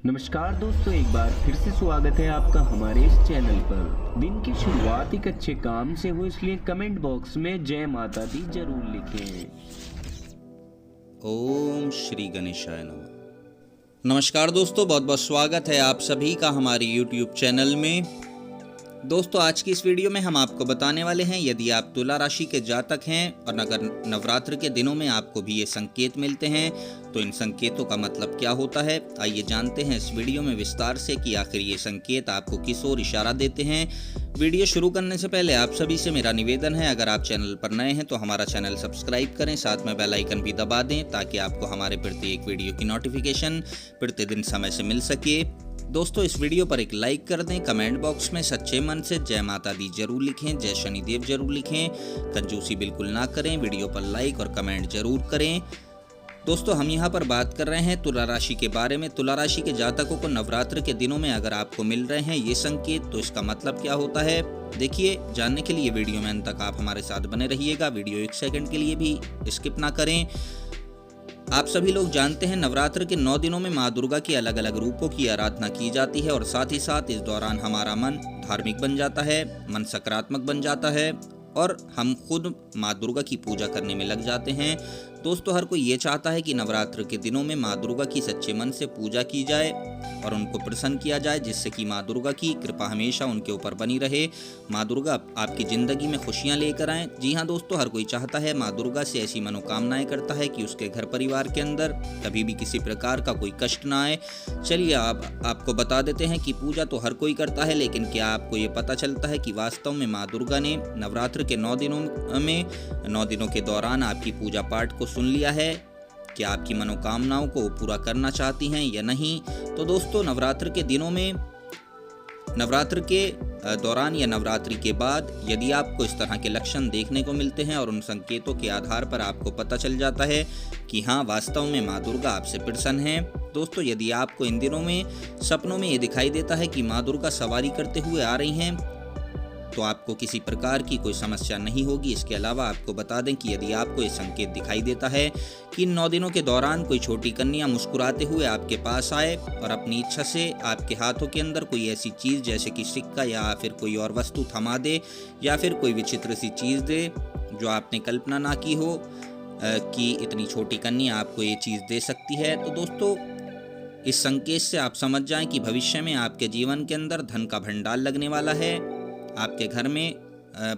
नमस्कार दोस्तों, एक बार फिर से स्वागत है आपका हमारे इस चैनल पर। दिन की शुरुआत एक अच्छे काम से हो, इसलिए कमेंट बॉक्स में जय माता दी जरूर लिखें। ओम श्री गणेशाय नमः। नमस्कार दोस्तों, बहुत बहुत स्वागत है आप सभी का हमारे YouTube चैनल में। दोस्तों, आज की इस वीडियो में हम आपको बताने वाले हैं, यदि आप तुला राशि के जातक हैं और अगर नवरात्र के दिनों में आपको भी ये संकेत मिलते हैं तो इन संकेतों का मतलब क्या होता है। आइए जानते हैं इस वीडियो में विस्तार से कि आखिर ये संकेत आपको किस ओर इशारा देते हैं। वीडियो शुरू करने से पहले आप सभी से मेरा निवेदन है, अगर आप चैनल पर नए हैं तो हमारा चैनल सब्सक्राइब करें, साथ में बेल आइकन भी दबा दें ताकि आपको हमारे प्रत्येक वीडियो की नोटिफिकेशन प्रतिदिन समय से मिल सके। दोस्तों, इस वीडियो पर एक लाइक कर दें, कमेंट बॉक्स में सच्चे मन से जय माता दी जरूर लिखें, जय शनिदेव जरूर लिखें, कंजूसी बिल्कुल ना करें, वीडियो पर लाइक और कमेंट जरूर करें। दोस्तों, हम यहाँ पर बात कर रहे हैं तुला राशि के बारे में। तुला राशि के जातकों को नवरात्र के दिनों में अगर आपको मिल रहे हैं ये संकेत, तो इसका मतलब क्या होता है। देखिए, जानने के लिए वीडियो में अंत तक आप हमारे साथ बने रहिएगा, वीडियो एक सेकंड के लिए भी स्किप ना करें। आप सभी लोग जानते हैं, नवरात्र के 9 दिनों में माँ दुर्गा के अलग अलग रूपों की आराधना की जाती है और साथ ही साथ इस दौरान हमारा मन धार्मिक बन जाता है, मन सकारात्मक बन जाता है और हम खुद माँ दुर्गा की पूजा करने में लग जाते हैं। दोस्तों, हर कोई ये चाहता है कि नवरात्र के दिनों में माँ दुर्गा की सच्चे मन से पूजा की जाए और उनको प्रसन्न किया जाए, जिससे कि माँ दुर्गा की कृपा हमेशा उनके ऊपर बनी रहे, माँ दुर्गा आपकी ज़िंदगी में खुशियाँ लेकर आएँ। जी हाँ दोस्तों, हर कोई चाहता है, माँ दुर्गा से ऐसी मनोकामनाएं करता है कि उसके घर परिवार के अंदर कभी भी किसी प्रकार का कोई कष्ट ना आए। चलिए आपको बता देते हैं कि पूजा तो हर कोई करता है, लेकिन क्या आपको ये पता चलता है कि वास्तव में माँ दुर्गा ने नवरात्र के 9 दिनों के दौरान आपकी पूजा पाठ को सुन लिया है? क्या आपकी मनोकामनाओं को पूरा करना चाहती हैं या नहीं? तो दोस्तों, नवरात्र के दिनों में, नवरात्र के दौरान या नवरात्रि के बाद यदि आपको इस तरह के लक्षण देखने को मिलते हैं और उन संकेतों के आधार पर आपको पता चल जाता है कि हाँ, वास्तव में माँ दुर्गा आपसे प्रसन्न है। दोस्तों, यदि आपको इन दिनों में सपनों में ये दिखाई देता है कि माँ दुर्गा सवारी करते हुए आ रही हैं, तो आपको किसी प्रकार की कोई समस्या नहीं होगी। इसके अलावा आपको बता दें कि यदि आपको ये संकेत दिखाई देता है कि इन 9 दिनों के दौरान कोई छोटी कन्या मुस्कुराते हुए आपके पास आए और अपनी इच्छा से आपके हाथों के अंदर कोई ऐसी चीज़ जैसे कि सिक्का या फिर कोई और वस्तु थमा दे या फिर कोई विचित्र सी चीज़ दे जो आपने कल्पना ना की हो कि इतनी छोटी कन्या आपको ये चीज़ दे सकती है, तो दोस्तों इस संकेत से आप समझ जाएं कि भविष्य में आपके जीवन के अंदर धन का भंडार लगने वाला है, आपके घर में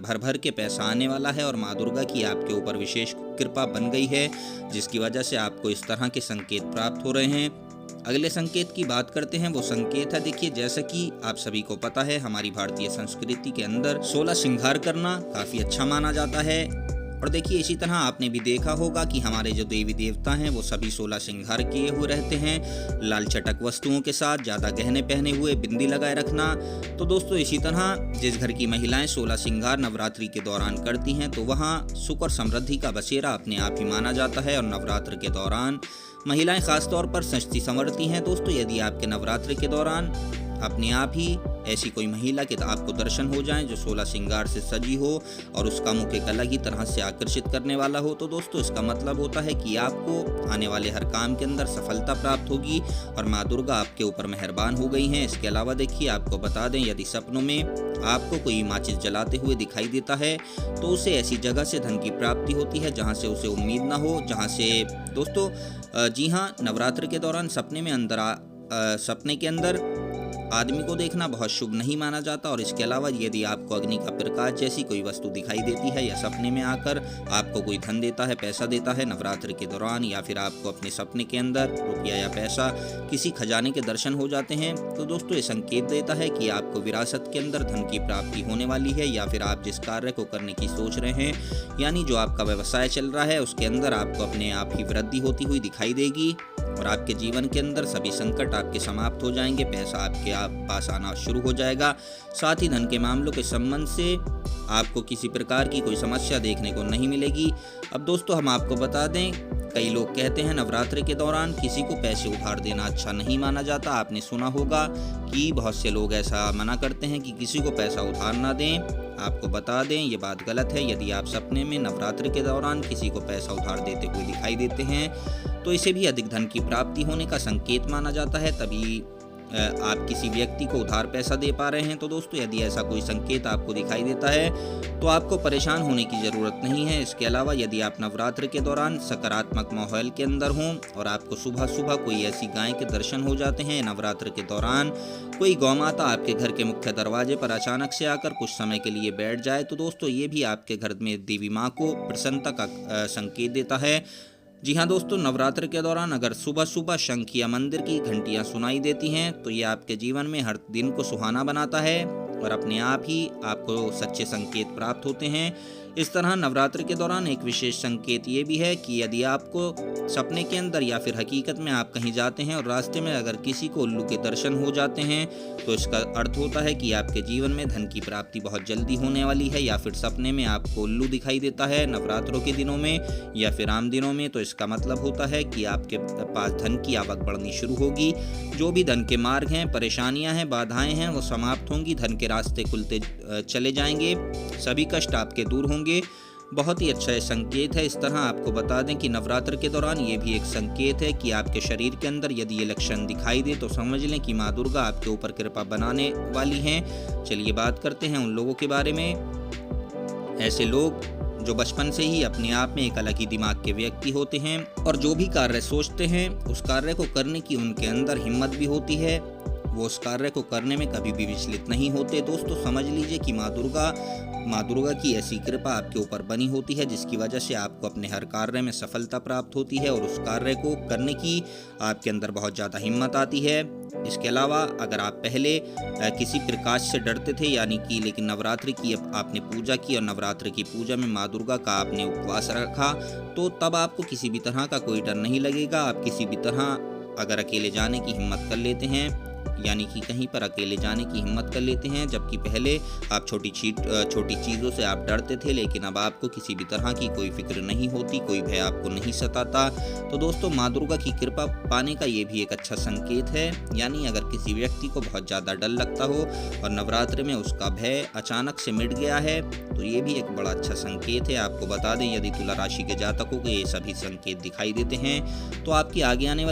भर भर के पैसा आने वाला है और माँ दुर्गा की आपके ऊपर विशेष कृपा बन गई है, जिसकी वजह से आपको इस तरह के संकेत प्राप्त हो रहे हैं। अगले संकेत की बात करते हैं। वो संकेत है, देखिए, जैसा कि आप सभी को पता है, हमारी भारतीय संस्कृति के अंदर 16 श्रृंगार करना काफ़ी अच्छा माना जाता है। और देखिए, इसी तरह आपने भी देखा होगा कि हमारे जो देवी देवता हैं वो सभी 16 श्रृंगार किए हुए रहते हैं, लाल चटक वस्तुओं के साथ, ज़्यादा गहने पहने हुए, बिंदी लगाए रखना। तो दोस्तों, इसी तरह जिस घर की महिलाएं 16 श्रृंगार नवरात्रि के दौरान करती हैं तो वहाँ सुख और समृद्धि का बसेरा अपने आप ही माना जाता है और नवरात्र के दौरान महिलाएं खासतौर पर सजती संवरती हैं। दोस्तों, यदि आपके नवरात्र के दौरान अपने आप ही ऐसी कोई महिला के आपको दर्शन हो जाएं जो 16 श्रृंगार से सजी हो और उसका मुख एक अलग ही तरह से आकर्षित करने वाला हो, तो दोस्तों इसका मतलब होता है कि आपको आने वाले हर काम के अंदर सफलता प्राप्त होगी और माँ दुर्गा आपके ऊपर मेहरबान हो गई हैं। इसके अलावा देखिए, आपको बता दें, यदि सपनों में आपको कोई माचिस जलाते हुए दिखाई देता है तो उसे ऐसी जगह से धन की प्राप्ति होती है जहाँ से उसे उम्मीद ना हो, जहाँ से दोस्तों जी हाँ, नवरात्र के दौरान सपने के अंदर आदमी को देखना बहुत शुभ नहीं माना जाता। और इसके अलावा यदि आपको अग्नि का प्रकाश जैसी कोई वस्तु दिखाई देती है या सपने में आकर आपको कोई धन देता है, पैसा देता है नवरात्र के दौरान, या फिर आपको अपने सपने के अंदर रुपया या पैसा किसी खजाने के दर्शन हो जाते हैं, तो दोस्तों ये संकेत देता है कि आपको विरासत के अंदर धन की प्राप्ति होने वाली है, या फिर आप जिस कार्य को करने की सोच रहे हैं, यानी जो आपका व्यवसाय चल रहा है, उसके अंदर आपको अपने आप ही वृद्धि होती हुई दिखाई देगी और आपके जीवन के अंदर सभी संकट आपके समाप्त हो जाएंगे, पैसा आपके पास आना शुरू हो जाएगा। साथ ही धन के मामलों के संबंध से आपको किसी प्रकार की कोई समस्या देखने को नहीं मिलेगी। अब दोस्तों, हम आपको बता दें, कई लोग कहते हैं नवरात्र के दौरान किसी को पैसे उधार देना अच्छा नहीं माना जाता। आपने सुना होगा कि बहुत से लोग ऐसा मना करते हैं कि किसी को पैसा उधार ना दें। आपको बता दें, ये बात गलत है। यदि आप सपने में नवरात्र के दौरान किसी को पैसा उधार देते हुए दिखाई देते हैं तो इसे भी अधिक धन की प्राप्ति होने का संकेत माना जाता है। तभी आप किसी व्यक्ति को उधार पैसा दे पा रहे हैं। तो दोस्तों यदि ऐसा कोई संकेत आपको दिखाई देता है तो आपको परेशान होने की ज़रूरत नहीं है। इसके अलावा यदि आप नवरात्र के दौरान सकारात्मक माहौल के अंदर हों और आपको सुबह सुबह कोई ऐसी गाय के दर्शन हो जाते हैं, नवरात्र के दौरान कोई गौ माता आपके घर के मुख्य दरवाजे पर अचानक से आकर कुछ समय के लिए बैठ जाए, तो दोस्तों ये भी आपके घर में देवी माँ को प्रसन्नता का संकेत देता है। जी हाँ दोस्तों, नवरात्र के दौरान अगर सुबह सुबह शंख या मंदिर की घंटियाँ सुनाई देती हैं तो ये आपके जीवन में हर दिन को सुहाना बनाता है और अपने आप ही आपको सच्चे संकेत प्राप्त होते हैं। इस तरह नवरात्र के दौरान एक विशेष संकेत ये भी है कि यदि आपको सपने के अंदर या फिर हकीकत में आप कहीं जाते हैं और रास्ते में अगर किसी को उल्लू के दर्शन हो जाते हैं तो इसका अर्थ होता है कि आपके जीवन में धन की प्राप्ति बहुत जल्दी होने वाली है। या फिर सपने में आपको उल्लू दिखाई देता है नवरात्रों के दिनों में या फिर आम दिनों में, तो इसका मतलब होता है कि आपके पास धन की आवक बढ़नी शुरू होगी। जो भी धन के मार्ग हैं, परेशानियां हैं, बाधाएं हैं, वो समाप्त होंगी, धन के रास्ते खुलते चले जाएंगे, सभी कष्ट आपके दूर होंगे। बहुत ही अच्छा संकेत है। इस तरह आपको बता दें कि नवरात्र के दौरान ये भी एक संकेत है कि आपके शरीर के अंदर यदि ये लक्षण दिखाई दे तो समझ लें कि माँ दुर्गा आपके ऊपर कृपा बनाने वाली हैं। चलिए बात करते हैं उन लोगों के बारे में। ऐसे लोग जो बचपन से ही अपने आप में एक अलग ही दिमाग के व्यक्ति होते हैं और जो भी कार्य सोचते हैं उस कार्य को करने की उनके अंदर हिम्मत भी होती है, वो उस कार्य को करने में कभी भी विचलित नहीं होते। दोस्तों समझ लीजिए कि माँ दुर्गा की ऐसी कृपा आपके ऊपर बनी होती है जिसकी वजह से आपको अपने हर कार्य में सफलता प्राप्त होती है और उस कार्य को करने की आपके अंदर बहुत ज़्यादा हिम्मत आती है। इसके अलावा अगर आप पहले किसी प्रकाश से डरते थे यानी कि लेकिन नवरात्रि की आपने पूजा की और नवरात्रि की पूजा में माँ दुर्गा का आपने उपवास रखा तो तब आपको किसी भी तरह का कोई डर नहीं लगेगा। आप किसी भी तरह अगर अकेले जाने की हिम्मत कर लेते हैं यानी कि कहीं पर अकेले जाने की हिम्मत कर लेते हैं, जबकि पहले आप छोटी चीज़ों से आप डरते थे लेकिन अब आपको किसी भी तरह की कोई फिक्र नहीं होती, कोई भय आपको नहीं सताता। तो दोस्तों माँ दुर्गा की कृपा पाने का ये भी एक अच्छा संकेत है। यानी अगर किसी व्यक्ति को बहुत ज़्यादा डर लगता हो और नवरात्र में उसका भय अचानक से मिट गया है तो ये भी एक बड़ा अच्छा संकेत है। आपको बता दें यदि तुला राशि के जातकों को ये सभी संकेत दिखाई देते हैं तो आपकी आगे आने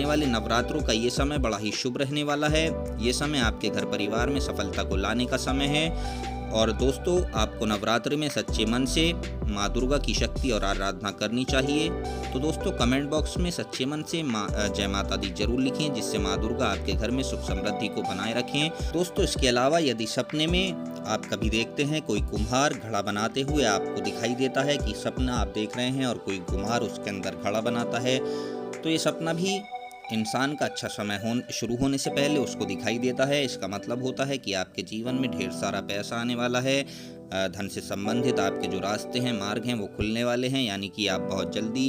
वाले नवरात्रों का ये समय बड़ा ही शुभ रहने वाला है। ये समय आपके घर परिवार में सफलता को लाने का समय है। और दोस्तों आपको नवरात्रि में सच्चे मन से माँ दुर्गा की शक्ति और आराधना करनी चाहिए। तो दोस्तों कमेंट बॉक्स में सच्चे मन से जय माता दी जरूर लिखें जिससे माँ दुर्गा आपके घर में सुख समृद्धि को बनाए रखें। दोस्तों इसके अलावा यदि सपने में आप कभी देखते हैं कोई कुम्हार घड़ा बनाते हुए आपको दिखाई देता है कि सपना आप देख रहे हैं और कोई कुम्हार उसके अंदर घड़ा बनाता है तो ये सपना भी इंसान का अच्छा समय शुरू होने से पहले उसको दिखाई देता है। इसका मतलब होता है कि आपके जीवन में ढेर सारा पैसा आने वाला है। धन से संबंधित आपके जो रास्ते हैं, मार्ग हैं, वो खुलने वाले हैं, यानी कि आप बहुत जल्दी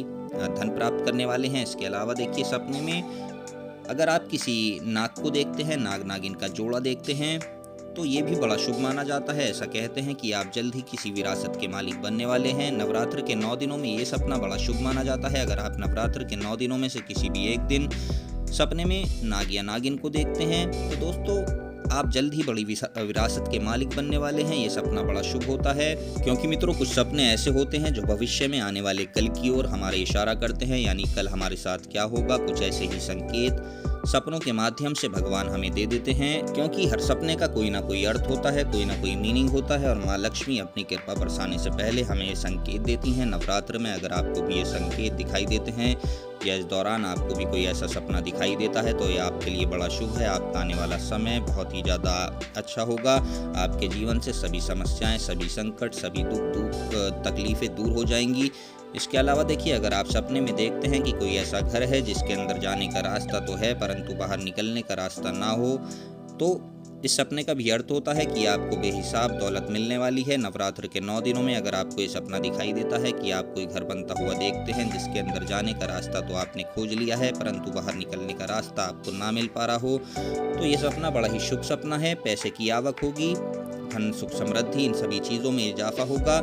धन प्राप्त करने वाले हैं। इसके अलावा देखिए सपने में अगर आप किसी नाग को देखते हैं, नाग नागिन का जोड़ा देखते हैं तो ये भी बड़ा शुभ माना जाता है। ऐसा कहते हैं कि आप जल्द ही किसी विरासत के मालिक बनने वाले हैं। नवरात्र के 9 दिनों में ये सपना बड़ा शुभ माना जाता है। अगर आप नवरात्र के 9 दिनों में से किसी भी एक दिन सपने में नाग या नागिन को देखते हैं तो दोस्तों आप जल्द ही बड़ी विरासत के मालिक बनने वाले हैं। ये सपना बड़ा शुभ होता है क्योंकि मित्रों कुछ सपने ऐसे होते हैं जो भविष्य में आने वाले कल की ओर हमारे इशारा करते हैं, यानी कल हमारे साथ क्या होगा। कुछ ऐसे ही संकेत सपनों के माध्यम से भगवान हमें दे देते हैं क्योंकि हर सपने का कोई ना कोई अर्थ होता है, कोई ना कोई मीनिंग होता है और माँ लक्ष्मी अपनी कृपा बरसाने से पहले हमें ये संकेत देती हैं। नवरात्र में अगर आपको भी ये संकेत दिखाई देते हैं या इस दौरान आपको भी कोई ऐसा सपना दिखाई देता है तो ये आपके लिए बड़ा शुभ है। आपका आने वाला समय बहुत ही ज़्यादा अच्छा होगा। आपके जीवन से सभी समस्याएं, सभी संकट, सभी दुख तकलीफ़ें दूर हो जाएंगी। इसके अलावा देखिए अगर आप सपने में देखते हैं कि कोई ऐसा घर है जिसके अंदर जाने का रास्ता तो है परंतु बाहर निकलने का रास्ता ना हो तो इस सपने का भी अर्थ होता है कि आपको बेहिसाब दौलत मिलने वाली है। नवरात्र के 9 दिनों में अगर आपको ये सपना दिखाई देता है कि आप कोई घर बनता हुआ देखते हैं जिसके अंदर जाने का रास्ता तो आपने खोज लिया है परंतु बाहर निकलने का रास्ता आपको ना मिल पा रहा हो तो ये सपना बड़ा ही शुभ सपना है। पैसे की आवक होगी, धन, सुख, समृद्धि, इन सभी चीज़ों में इजाफा होगा।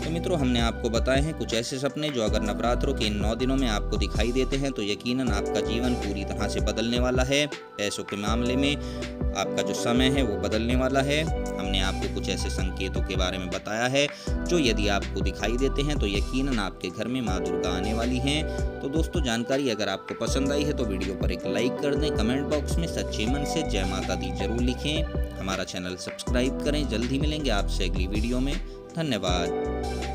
तो मित्रों हमने आपको बताए हैं कुछ ऐसे सपने जो अगर नवरात्रों के इन 9 दिनों में आपको दिखाई देते हैं तो यकीनन आपका जीवन पूरी तरह से बदलने वाला है। पैसों के मामले में आपका जो समय है वो बदलने वाला है। हमने आपको कुछ ऐसे संकेतों के बारे में बताया है जो यदि आपको दिखाई देते हैं तो यकीनन आपके घर में माँ दुर्गा आने वाली हैं। तो दोस्तों, जानकारी अगर आपको पसंद आई है तो वीडियो पर एक लाइक कर दें, कमेंट बॉक्स में सच्चे मन से जय माता दी जरूर लिखें, हमारा चैनल सब्सक्राइब करें। जल्द ही मिलेंगे आपसे अगली वीडियो में। धन्यवाद।